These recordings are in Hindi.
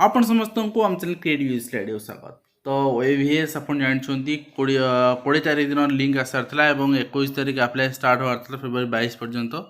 आपण समस्त को आम चैनल क्रिएटिव स्वागत। तो OAVS आप जानते 24 दिन लिंक आसार और 21 तारीख आप्लाय स्टार्ट होवार फेब्रुआरी 22 पर्यंत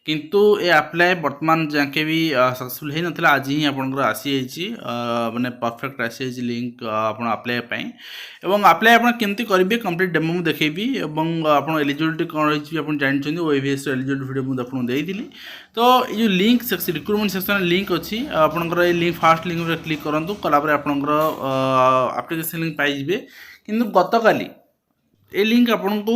किंतु ए आप्लाय वर्तमान जाके भी सक्सेसफुल हो ना आज ही आपंकर आसी माने परफेक्ट आसी लिंक आप आप्लाय एवं आप्लाय आप केमती करेंगे कंप्लीट डेमो मुझे देखेबी और आप एलिजिबिलिटी कौन रही आप जानते OAVS एलिजिबिलिटी वीडियो मुझे आपको देती। तो ये link section recruitment section link अच्छी आपंकर ये लिंक फास्ट लिंक क्लिक करूँ कलापर आपंकर आप्लिकेसन लिंक पाइबे किंतु गतकाली ए लिंक आपन को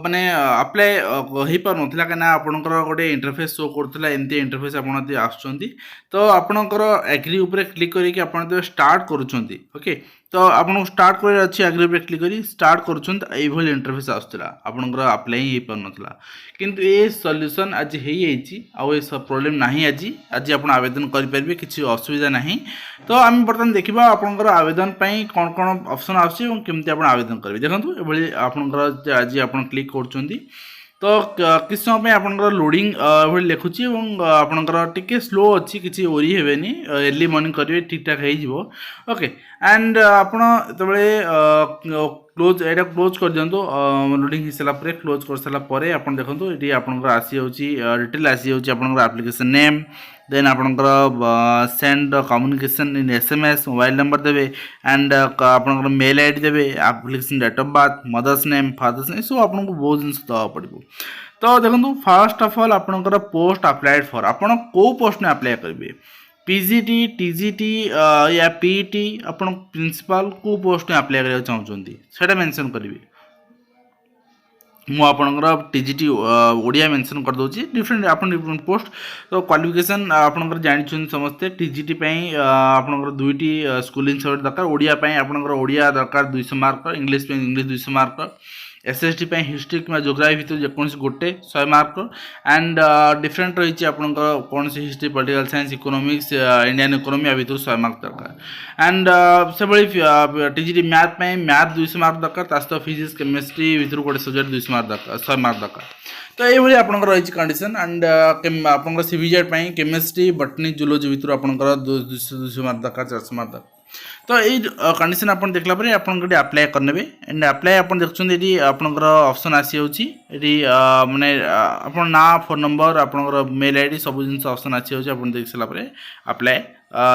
माने अप्लाई हो पार नथिला कना आपनकर गोटे इंटरफेस शो करथला एमती इंटरफेस आपन आछुंती। तो आपनकर एग्री ऊपर क्लिक करिक आपन तो स्टार्ट करूछंती। ओके तो आपन स्टार्ट करे अछि एग्री ऊपर क्लिक करी स्टार्ट करूछंत एई भल इंटरफेस आछुतला आपनकर अप्लाई हो पार नथिला किंतु ए सॉल्यूशन आज हेई आइछि आ ए सब प्रॉब्लम नाही आज आपन आवेदन करि परबे किछि असुविधा नाही। तो आम बर्तमान देखिबा आपनकर आवेदन पई कोन कोन ऑप्शन आछि और केमती आपन आवेदन करबे देखंतु ए भली आपनकर आज आपन क्लिक करछंती। तो किस समय आपनकर लोडिंग भली लिखुची और आपनकर टिके स्लो अच्छी किसी ओरी हेबेनी अर्ली मॉर्निंग करिवे ठीक ठाक हे जिवो। ओके एंड आपन तबले क्लोज एटा क्लोज कर दियंतो लोडिंग हो सारा पर क्लोज कर सारा पर आपन देखंतु एटी आपनकर आसी होची डिटेल आसी होची आपनकर एप्लिकेशन नेम देन आपनकर send communication in SMS mobile number देबे एंड आपनकर मेल आईडी देबे application date of birth mother's name father's name so आपनको बहुत जिन दवा पड़ो। तो देखो फर्स्ट ऑफ ऑल आपनकर पोस्ट अप्लाइड फॉर आपन को पोस्ट में अप्लाई करेंगे PGT TGT या PET आपन प्रिंसिपल को पोस्ट में अप्लाई करबा चाहउछंती सेटा मेंशन करिवे मु आपनकर TGT ओडिया मेंशन कर दोची डिफरेंट आपन डिफरेंट पोस्ट। तो क्वालिफिकेशन आपनकर जानि समस्ते TGT पई आपनकर दुईटी स्कूलिंग सर्टिफिकेट दरकार ओडिया पई आपनकर ओडिया दरकार 200 मार्क इंग्लिश पे इंग्लिश 200 मार्क SST पई हिस्ट्री कि ज्योग्राफी भितर जेकोसी गोटे 100 मार्क एंड डिफरेंट रही आपनकर कौन सी history political science economics Indian economy भितर 100 मार्क दरकार एंड से भाई TGT मैथ पई मैथ 200 मार्क दरकार तास्तो फिजिक्स केमिस्ट्री भितर गोटे सब्जेक्ट 200 मार्क दरकार 100 मार्क दरकार। तो ये आपनकर रही कंडीशन एंड आपनकर CVZ पई केमिस्ट्री बॉटनी जूलॉजी भितर आपनकर 200 मार्क दरकार 400 मार्क दरकार। तो ये कंडीशन आपन देखला परे आपन गडी अप्लाई करनेबे एंड अप्लाई आपन देखछन एडी आपनकर ऑप्शन आसी होची एडी माने आपन ना फोन नंबर आपनकर मेल आईडी सब जिंस ऑप्शन आसी होची आपन देखसला परे अप्लाई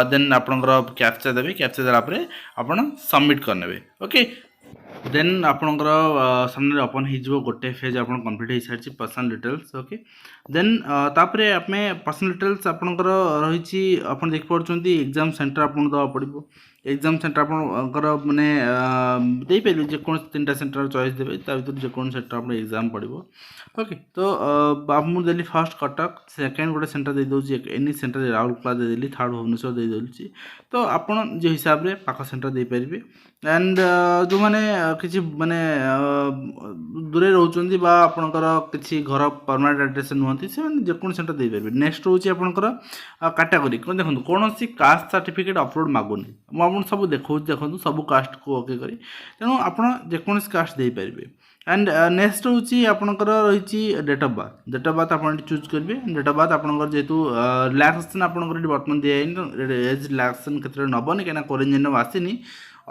देन आपनकर कैप्चा देबे कैप्चा देला परे आपन सबमिट करनेबे। ओके देन आपनकर सामने ओपन हो गोटे फेज आपन कंप्लीट हो सारी पर्सनल डिटेल्स। ओके देन तापरे आपमे पर्सनल डिटेल्स आपनकर रही आपन देख पारछंती एग्जाम सेंटर आपन दवा पड़िबो एग्जाम सेंटर आपनकर माने दे पारे जे कोन तीनटा सेंटर चॉइस देबे ता भीतर जे कोन सेंटर आपन एग्जाम पड़िबो। ओके तो आप मु देली फर्स्ट कटक सेकंड गोटे सेंटर दे दोची एनी सेंटर राउरकेला दे देली थर्ड भुवनेश्वर दे दोची। तो आपन जे हिसाब रे पाखा सेंटर दे परिबे एंड जो माने किसी माने दूरे रहउचंदी बा आपनकर किसी घर परमानेंट एड्रेस नुहंती से माने जे कोन सेंटर दे परिबे। नेक्स्ट होची आपनकर कैटेगरी कोन देखंतु कोनोसी कास्ट सर्टिफिकेट अपलोड मागुनी मु आपन सब देखंतु सब कास्ट को ओके करी तेनु आपन जे कोन कास्ट दे परिबे एंड नेक्स्ट होची आपनकर रहिची डेट ऑफ बर्थ आपन चूज करबे डेट ऑफ बर्थ आपनकर जेतु रिलैक्सेशन आपनकर वर्तमान दे एज रिलैक्सेशन क्षेत्र नबनी केना कोरेंजन आसीनी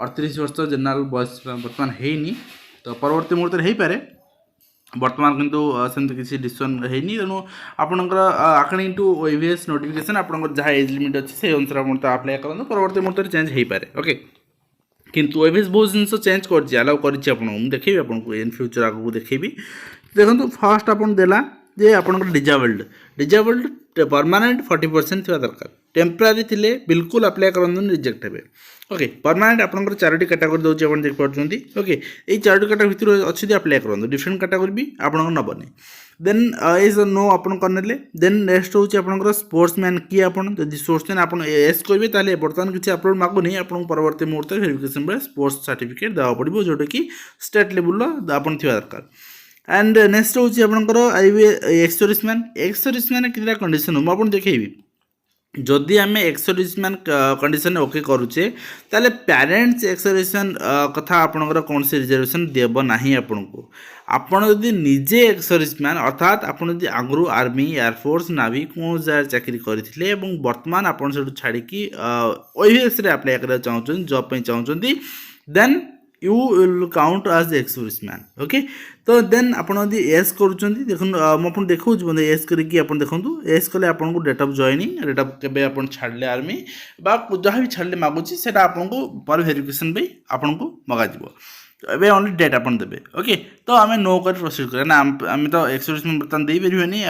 38 वर्ष जनरल बयस बर्तमान हैनी। तो परवर्ती मुहूर्त हो पारे बर्तमान किंतु सेमती किसी डिसीजन हैनी तेणु आपनकर अकॉर्डिंग टू OAVS नोटिफिकेशन आपनकर जहाँ एज लिमिट अच्छी से अनुसार आप अप्लाई करते परवर्ती मुहूर्त चेंज हो पारे। ओके किंतु OAVS बहुत जिन चेंज कर अलाउ कर देखेबी आपको इन फ्यूचर आगू देखेबी। देखो फास्ट आपन देला जे आपनकर डिजेबल्ड परमानेंट 40% थी दरकार टेम्परारी थिले बिल्कुल अप्लाई करन रिजेक्ट हेबे। ओके परमानेंट आपनकर चारोटी कैटेगरी दोची आपन देख पारछंती। ओके ए चारोटी कैटेगरी भितर अछि दे अप्लाई करन डिफरेंट कैटेगरी भी आपनकर नबने देन इज नो आपन करनेले देन नेक्स्ट होची आपनकर स्पोर्ट्समैन की आपन जदि स्पोर्ट्समैन आपन एस करबे ताले वर्तमान किछि अपलोड मागु नै आपन परवर्ती मुहूर्त वेरिफिकेशन बे स्पोर्ट्स सर्टिफिकेट देवा पड़िबो जोटा कि स्टेट लेवल लो आपन थिवा दरकार एंड नेक्स्ट होची आपनकर एक्स सर्विसमैन कितरा कंडीशन हम आपन देखेबी जदि आम एक्सर्विसमैन कंडीशन ओके करुचे ताले पेरेंट्स एक्सर्विसमैन कथा आपणकर कौन से रिजर्वेशन देव ना आपन को आपड़ जदि निजे एक्सर्विसमैन अर्थात आप आगु आर्मी एयरफोर्स नावी कौन जगह चाकरी करते बर्तमान आप छाड़ी OAVS रे अप्लाई करा चाहते जॉब पे चाहते then you will count as ex-serviceman okay. तो देन आप एस कर देखो मुझे देखा बोलते एस करके देखो एस कले आपको date of joining date of के छाड़े आर्मी जहाँ भी छाड़े मागुची से आपको पर वेरिफिकेशन भी आपको मगाଯିବ एबे ओनली डेट आपन देबे ओके। तो आम नो कर प्रोसीड कर ना आम तो एक्सर्विसमैन बर्तमान दे पारे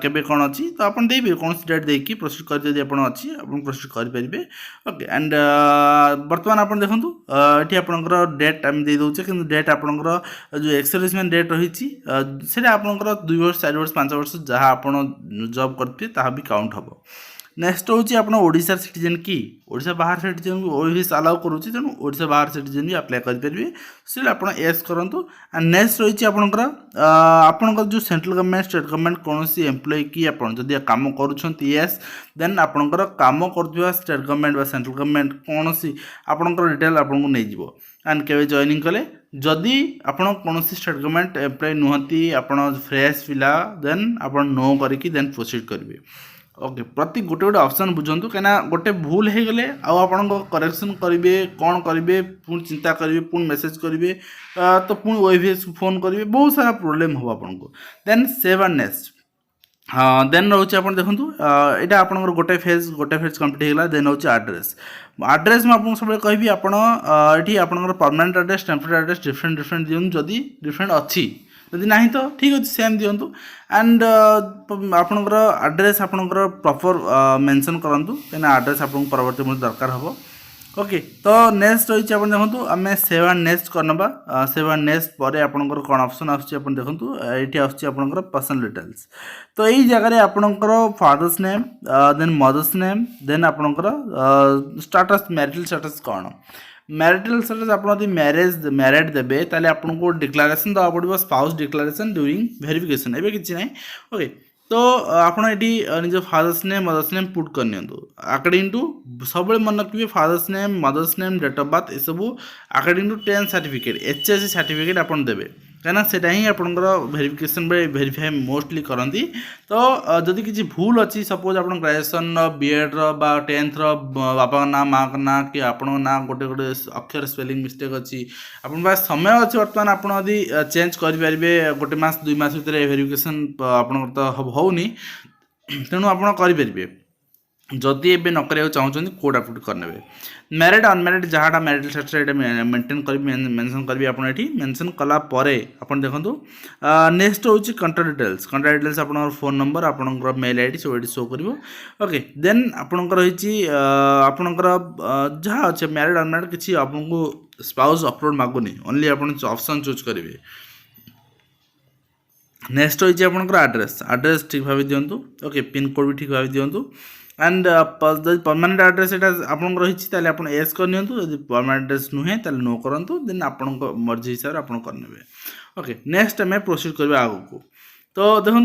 केबे कौन अच्छी तो आप दे कौन डेट देकी प्रोसीड कर जब आप अच्छी आप प्रोसीड करेंगे ओके। एंड बर्तमान आप देखूँ ये आपंकर डेट आम दे दूचे कि डेट आपंकर जो एक्सर्विसमैन डेट रही है आपंकर 2 वर्ष 4 वर्ष 5 वर्ष जहाँ आप जॉब करते भी काउंट हम। नेक्स्ट हूँ आप ओडिशा सिटीजन की ओडिशा बाहर सिटीजन को OAVS अलाउ करुँच तेणु ओडिशा बाहर सिटीजन भी अप्लाई करेंगे स्टिल आप एस करूँ। एंड नेक्स्ट रही आपंकर जो सेंट्रल गवर्नमेंट स्टेट गवर्नमेंट कौन एम्प्लॉय की जदि कम करेस देन आपंकर कम कर स्टेट गवर्नमेंट सेंट्रल गवर्नमेंट कौन आपंकर डिटेल आपको नहीं एंड के जॉइनिंग कले जदि आपड़ कौन स्टेट गवर्नमेंट एम्प्लॉय नुहति आप फ्रेश पिला देन आप नो करके देन प्रोसीड करेंगे ओके। प्रति गोटे गोटे ऑप्शन बुझंतु कहीं गोटे भूल हो गले आपन करेक्शन करेंगे कौन करेंगे पुणी चिंता करेंगे पुणी मेसेज करेंगे तो पुणी OAVS फोन करेंगे बहुत सारा प्रोब्लेम हम आपको देन सेव एंड नेक्स्ट हाँ देन रोचे आप देखूँ यहाँ आप गोटे फेज कंप्लीट होगा देन रोचे आड्रेस आड्रेस मुझे सब कहि आपड़ी आप permanent address temporary address different different दिखाँ जदि डिफरेंट अच्छी जदि ना तो ठीक अच्छे सेम दिंतु एंड आपणकर आड्रेस आपणकर प्रॉपर मेंशन करूँ कहीं आड्रेस आपको परवर्ती मुझे दरकार हम ओके। तो नेक्स्ट रही आप देखो आम सेव एंड नेक्स्ट करना सेव एंड नेक्स्ट पर आपंकर कौन ऑप्शन आसो देखो ये आसपर पर्सनल डिटेल्स तो यही जगह आपंकर father's name then mother's name then आपंकर स्टाटस मैरिटल स्टाटस कौन मैरिटल स्टेटस आप मैरेज मैरिड देवे ताले आपको डिक्लारेशन दवा पड़ो स्पाउस डिक्लारेशन ड्यूरिंग वेरिफिकेशन एवं किसी ना ओके। तो आपड़ ये निज father's name mother's name put करनी अकॉर्डिंग टू सब मन रखिए father's name mother's name date of birth you according to 10th certificate HSC certificate आप देवे कहीं सेटा ही आपंकर वेरिफिकेशन वेरीफाई मोस्टली करती। तो जदि किसी भूल अच्छी सपोज आप ग्रेजुएसन BEd 10th बापा ना माँ का ना कि आपण ना गोटे गोटे अक्षर स्पेलिंग मिस्टेक अच्छी आप समय अच्छे बर्तमान आपड़ी चेंज करेंगे गोटे मास 2 मास भितर वेरिफिकेशन आप तो होनी तेणु आप करेंगे जदि एबे न करिया चाहछन कोड अपलोड करने मैरिड अनमैरिड जहाँटा मैरिटल स्टेटस मेंटेन कर मेंशन करी आप मेंशन कला परे अपन देखंतु नेक्स्ट होची कांटेक्ट डिटेल्स आपन फोन नंबर आपन मेल आईडी सब एडी शो करिवो ओके। देन आपन रही आपन जहाँ अच्छे मैरिड अनमैरिड किसी आपको स्पाउस अपलोड मागुनी ओनली आपन ऑप्शन चूज करेंगे। नेक्स्ट होची आपन एड्रेस ठीक भाव दिंतु ओके पिन कोड भी ठीक भाव दिंतु एंड परमानेंट एड्रेस आपन रही आप एस करनी यदि परमानेंट एड्रेस नुहे तो नो करूँ देन आपण मर्जी हिसाब से आप करने ओके। नेक्स्ट आम प्रोसीड करवा आग को तो देखो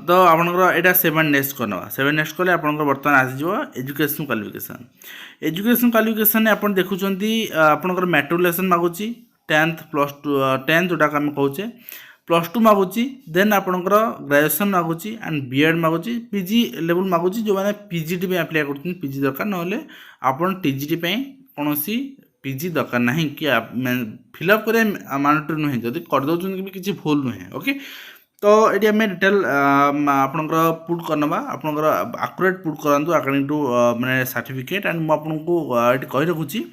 तो आपंकर यहाँ 7 नेक्स्ट करना 7 नेक्स्ट कले आप बर्तमान आसीज एजुकेशन क्वालिफिकेशन आप देखुं आपंकर मैट्रिकुलेसन मागुची 10th +10 जोटा आम कहे +2 मागुची देन आपंकर ग्रेजुएसन मागुची एंड BEd मागुची PG लेवल मागुची जो मैंने PGT पे अप्लाई कर PG दरकार ना आप TGT कौन PG दरकार ना कि फिलअप करें मांडेटरी नुहे जब करदे भी किसी भूल नुहे ओके। तो ये आम डिटेल आपंकर पुट करना आपंकर आकुरेट पुट करूँ अकॉर्डिंग टू मैंने सर्टिफिकेट एंड मुझे कही रखुची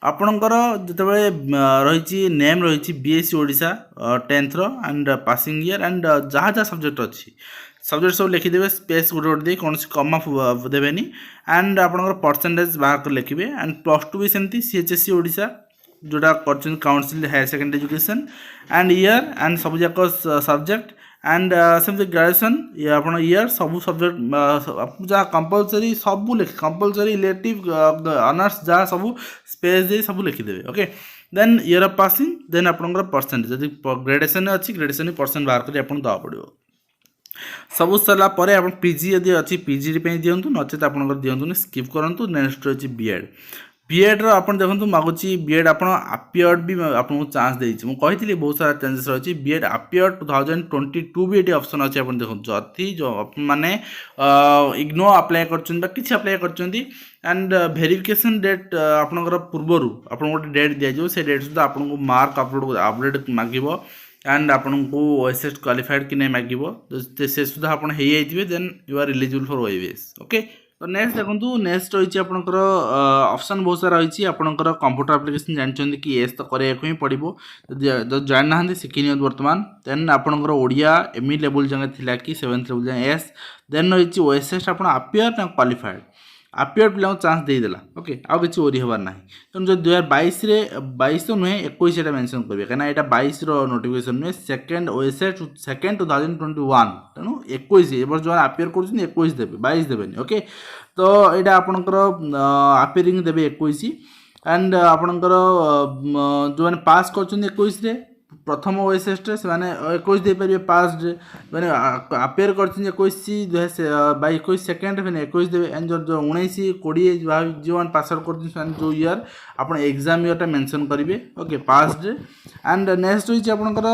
आपणकर जितेबाला रही नेम रही BSc Odisha 10th and passing year and जहाँ जहाँ सब्जेक्ट अच्छी सब्जेक्ट सब लिखिदेवे स्पेस गोटे गोटे कौन कमा देवेनि एंड आपंकर परसेंटेज बाहर कर लिखे एंड +2 भी सेमती CHSC ओडिशा जोटा कर counsel hire secondary education and year and सब जाक सब्जेक्ट एंड सेमती ग्रेजुएसन आप ईयर सब सब्जेक्ट जहाँ कंपलसरी सब लिख कंपलसरी इलेक्टिव ऑनर्स जहाँ सब स्पेस दे सब लिखिदेवे okay. Then year of passing then आपंकर परसेंटेज जब ग्रेजुएसन अच्छी ग्रेजुएसन परसेंट बाहर कर दवा पड़ो सब सरला परे आपण पीजी यदि अच्छी पीजी पे दिंतु नचेत आप दिंतु स्किप करूँ। नेक्स्ट रही बीएड बीएड रपण देखो मागुची बीएड आप आपियर्ड भी आपको चांस देती मुझे बहुत सारा चेंजेस रही बीएड आपियर्ड 2022 भी ये ऑप्शन अच्छे आप देखो जदि जो मैंने इग्नो अप्लाई कर अप्लाई कर एंड वेरिफिकेशन डेट आपंकर पूर्वर आप गोटे डेट दिज्व से डेट सुधा आपको मार्क अपडेट मागिब एंड आपन को ओएसएस क्वालिफाइड कि नहीं मागिब से सुधा आप then you are eligible for OAVS okay. तो नेक्स्ट देखो नेक्स्ट रही आपंकर ऑप्शन बहुत सारा रही आपंकर कंप्यूटर एप्लिकेशन जानते कि एस तो कराया ही पड़ो जो जानना शिखी बर्तमान देन आपंकर ओडिया एमई लेवल जगह थिला कि 7th लेवल जगह एस देन रही ओएसएस आप आपियर क्वालिफाइड आपियर पिला चांस देदेला ओके आउ कि ओरी हबार ना तेणु जो 2022 तो नुहे 21 मेंशन करेंगे कहीं यहाँ 22 नोटिफिकेशन नुहे सेकेंड ओएसएस सेकेंड 2021 तेणु 21 जो आपियर कर 21 देवे 22 देवे ओके। तो यहाँ आपंकर आपियरिंग देवे 21 एंड आपंकर जो मैंने पास कर 21 प्रथम ओएसएस से 21 दे पारे पास मैंने आपियर कर 21 सेकेंड मैंने 21 देवे एंड जो 19-20 जो पास आउट कर जो ईयर आप एग्जाम ईयर मेंशन करेंगे ओके पास एंड नेक्स्ट रही आपंकर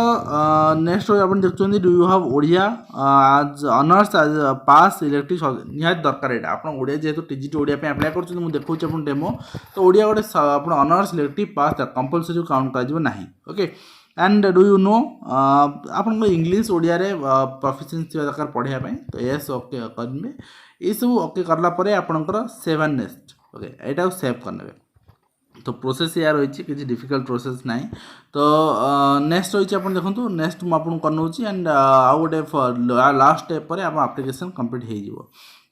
नेक्स्ट आप देखते डू यू हैव ओडिया आज ऑनर्स आज पास इलेक्ट्रिक निहाती दरकार यहाँ आप ओडिया जेहेतु टीजीटी ओडिया अप्लाई कर देखा आप डेमो तो ओडिया गोटे आप ऑनर्स इलेक्ट्रिक पास कंपलसरी काउंट कर okay. And do you know आप इंग्लीश ओडिया रे प्रोफिशिएंसी दरकार पढ़ाई तो यस ओके करेंगे ये सब ओके करलापर आपंकर सेव एंड नेक्स्ट ओके यहाँ सेव करने तो प्रोसेस या रही किसी डिफिकल्ट प्रोसेस ना। तो नेक्स्ट रही आप देखो नेक्स्ट मुझे करनौची एंड आउ गोटे लास्ट स्टेप पर आप एप्लिकेशन कंप्लीट हो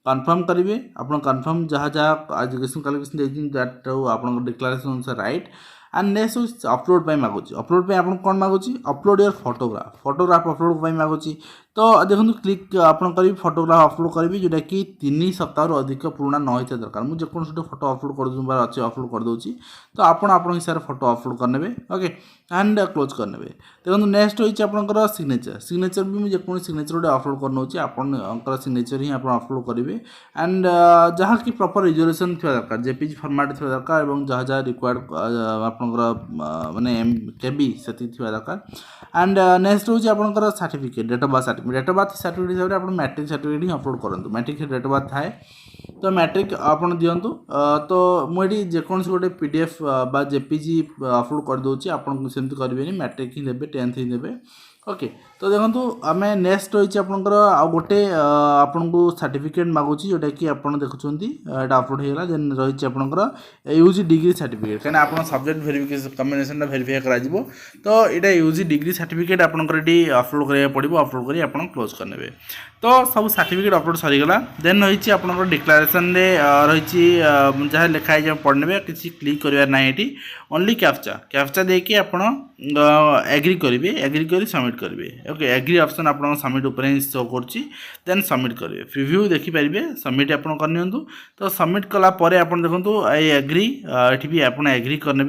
कन्फर्म करेंगे आप कन्फर्म जहाँ जहाँ एजुकेशन क्वालिफिकेशन आप declaration right and next upload पे मागुची अपलोड पे आपन कौन मागुची अपलोड योर फोटोग्राफ अपलोड पे मागुची। तो देखो क्लिक आप फोटोग्राफ अपलोड करी जोटा कि 3 सप्ताह अधिक पुराना न होता दरकार मुझे जेको फोटो अपलोड कर अच्छे अपलोड कर दूसरी तो आप हिसाब से फोटो अपलोड करने ओके एंड क्लोज करने। देखो नेक्स्ट रही आपंकर सिग्नेचर भी मुझे जेको सिग्नेचर गोटे अपलोड करनौची आपंकर सिग्नेचर ही आप अपलोड करेंगे एंड जहाँ कि प्रॉपर रिजोल्यूशन थी दरकार जेपीजी फॉर्मेट थी दरकार और जहाँ जहाँ रिक्वायर्ड आपंकर माने केबी से दरकार एंड नेक्स्ट हूँ आपंकर certificate date of birth certificate हिसाब से आप मैट्रिक सर्टिफिकेट ही अपलोड करूँ मैट्रिक डेट ऑफ बर्थ थाए तो मैट्रिक आप दिंतु तो मुझे जेकोसी गोटे पीडीएफ बा जेपीजी अपलोड कर दूसरी आपको सेमती करेंगे मैट्रिक ही देवे 10th ही देवे ओके। तो देखो आम नेक्स्ट रही आपंकर आ गोटे आपन को सर्टिफिकेट मागुची जोटा कि आप देखुं यहाँ अपलोड होगा देन रही आपंकर यूजी डिग्री सर्टिफिकेट कहीं आप सब्जेक्ट वेरिफिकेशन कम्बिनेशन वेरीफाई कर तो यहाँ यूजी डिग्री सर्टिफिकेट आपंकर ये अपलोड करा पड़ो अपलोड कर आप क्लोज करने। तो सब सर्टिफिकेट अपलोड सरीगला देन रही आपंकर डिक्लेरेशन रही जहाँ लिखाई पढ़ने किसी क्लिक करार ना ये ओनली कैप्चा देके आप एग्री करेंगे एग्री कर सबमिट करेंगे ओके एग्री ऑप्शन आप सबमिट उपर शो कर देन सबमिट करेंगे प्रीव्यू देखिपारे सबमिट आप करनी। तो सबमिट कलापर आप देखो आई एग्री ये भी आप एग्री करने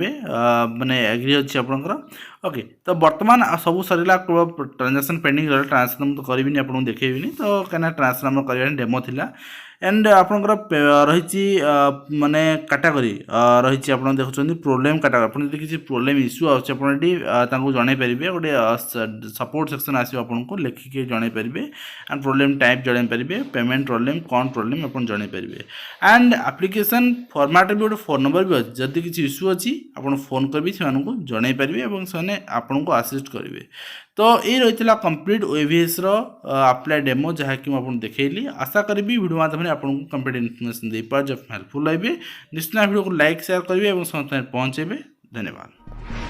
माने एग्री अच्छी आपंकर ओके। तो बर्तमान सब सरला ट्रांजेक्शन पेंडिंग रहा ट्रांसफर तो करी आपको देखेबी तो कहीं ट्रांसफर कर डेमो थिला एंड आपंकर रही माने कैटेगरी रही आप देखुं प्रोब्लेम कैटेगरी आप किसी प्रोब्लेम इश्यू आछे जन पारे गोटे सपोर्ट सेक्शन आसो आपको लिखिक जन पारे एंड प्रोब्लेम टाइप जन पारे पेमेंट प्रोब्लेम कौन प्रोब्लेम आप जन पारे एंड एप्लिकेशन फॉर्मेट भी गोटे फोन नंबर भी अच्छी जदि किसी इश्यू अच्छी आप फोन कर जन पारे और से आपको असिस्ट करेंगे। तो ये रही है कंप्लीट ओएवीएस अप्लाई डेमो जहाँ कि मुझे देखली आशा करी वीडियो माध्यम आपको कंप्लीट इनफर्मेशन दे पार जब हेल्पफुल लगे निश्चित वीडियो को लाइक शेयर करेंगे और समस्त पहुँचे। धन्यवाद।